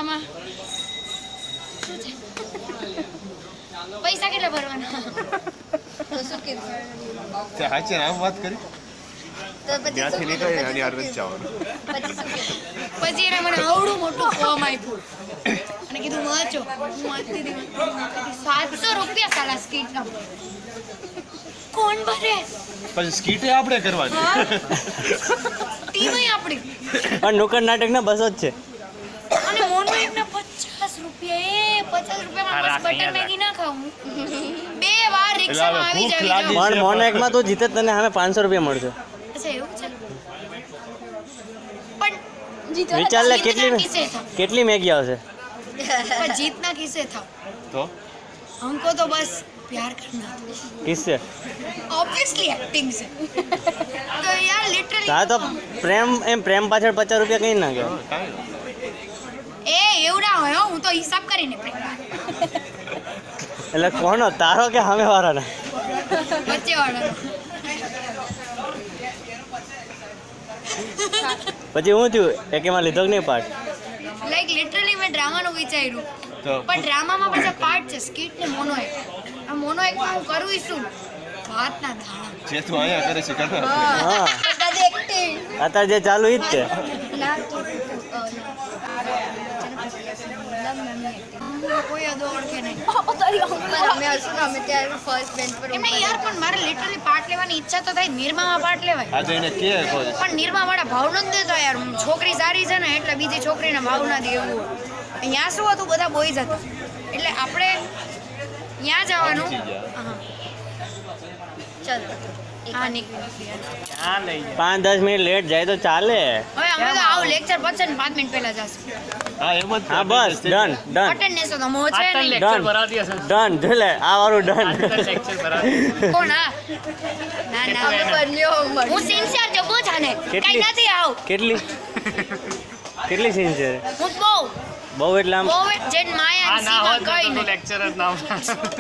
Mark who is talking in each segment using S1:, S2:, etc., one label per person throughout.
S1: આમાં શું છે? પૈસા કેટલા ભરવાના? તો શું કીધું?
S2: તે હાચે આમ વાત કરી
S1: તો પછી
S2: ત્યાંથી નીકળી આની હાર નથી જવાનું.
S1: પછી એને મને આવડું મોટું ફોર્મ આપ્યું અને કીધું વાંચો. હું વાંચતી હતી. 700 રૂપિયા સાલા સ્કીટના. કોણ ભરે?
S2: પછી સ્કીટે આપણે કરવાની.
S1: ટીમ આપણી.
S3: પણ નુક્કડ નાટકના 200 જ છે.
S1: અને મોનો એકના 50 રૂપિયા. 50 રૂપિયામાં બસ બટર મેગી ના ખાવું. 2 વાર રિક્ષામાં આવી
S2: ભૂખ
S1: જાવી
S2: લાગી.
S1: જોઈએ.
S3: પણ મોનેકમાં તું જીતે તને હવે 500 રૂપિયા મળશે.
S1: અચ્છા એવું છે. પણ
S3: વિચાર લે
S1: જીતના કિસ્સે था.
S3: કેટલી મેગી આવશે.
S1: पर जीतना किसे था?
S2: તો
S1: हमको तो बस प्यार करना था.
S3: કિસ્સે
S1: ऑब्वियसली एक्टिंग से. तो यार लिटरली
S3: હા તો પ્રેમ પાછળ 50 રૂપિયા કઈ ના કે
S1: એ એવડા હોય હો, હું તો હિસાબ કરીને પ્રેમ
S3: એટલે કોનો તારો કે સામે વાળાના
S1: વચ્ચે વાળા.
S3: પછી હું થયું એકેમાં લીધો કે નહીં પાર્ટ.
S1: લાઈક લિટરલી મેં ડ્રામાનું વિચાર્યું
S2: તો
S1: પણ ડ્રામામાં પાછા પાર્ટ છે સ્કીટ ને મોનો એક. આ મોનો એકમાં હું કરું શું ભાતના દાણા.
S2: જે તું અહીંયા કરે છે કરતા
S3: હા
S1: બધા એક્ટિંગ
S3: અત્યારે જે ચાલુ ઈ જ છે.
S1: ના તો કોઈ અદો ઓળખે નહીં. અમે હશું ને અમે ત્યારે ફર્સ્ટ બેન્ચ પર એમને યાર પણ મારે લિટરલી પાર્ટ લેવાની ઈચ્છા તો થાય. નિરમામાં પાર્ટ લેવાય
S2: આ તો એને કે કોઈ
S1: પણ નિરમા વાળા ભાવ નથી દેતા યાર. છોકરી સારી છે ને એટલે બીજી છોકરીને ભાવ ના દે એવું હોય. અહીંયા શું હતું બધા બોયઝ હતા એટલે આપણે ત્યાં જવાનું. હા ચાલો હા નીકળી.
S3: 5-10 મિનિટ લેટ જાય તો ચાલે.
S1: હવે અમે તો આવું લેક્ચર પતશે ને 5 મિનિટ પહેલા જશું.
S2: હા એમ જ
S3: હા બસ ડન ડન
S1: અટેન્ડન્સ તો મો છે નહીં.
S3: ડન જો લે આ વાળું ડન.
S1: કોણ આ? ના ના હું સિન્સિયર છું બહુ જાને
S3: કેટલી?
S1: કઈ નથી આવ.
S3: કેટલી સીન છે
S1: હું બહુ
S3: બહુ એટલે આમ
S1: બહુ જેન માયા સીમા કઈ નહીં.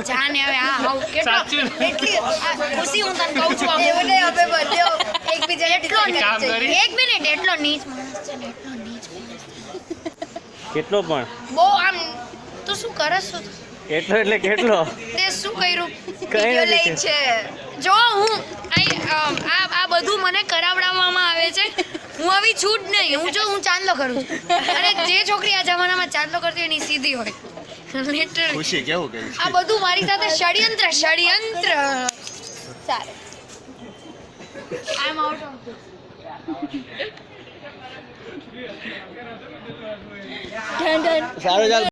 S1: જાને હવે આ આવ કેટલો એટલી આ ખુશી હું તને કહું છું આમ એવને હવે બલ્યો એકબીજાને કામ કરી 1 મિનિટ એટલો નીચ માણસ છે ને એટલો નીચ માણસ
S3: કેટલો પણ
S1: બહુ આમ તું શું કરસ છો
S3: એટલો એટલે કેટલો
S1: તે શું કર્યું
S3: કઈ
S1: વિડિયો
S3: નથી
S1: લઈ છે જો હું આ બધું મને કરાવડાવવામાં આવે છે. હું આવી છૂટ નહીં. હું ચાંદલો કરું છું અને જે છોકરી આ જમાનામાં ચાંદલો કરતી હોય એની સીધી હોય લિટરલી.
S2: ખુશી કેવું કહે
S1: આ બધું મારી સાથે ષડયંત્ર સારું આઈ એમ આઉટ ઓફ
S3: સારું ચાલ.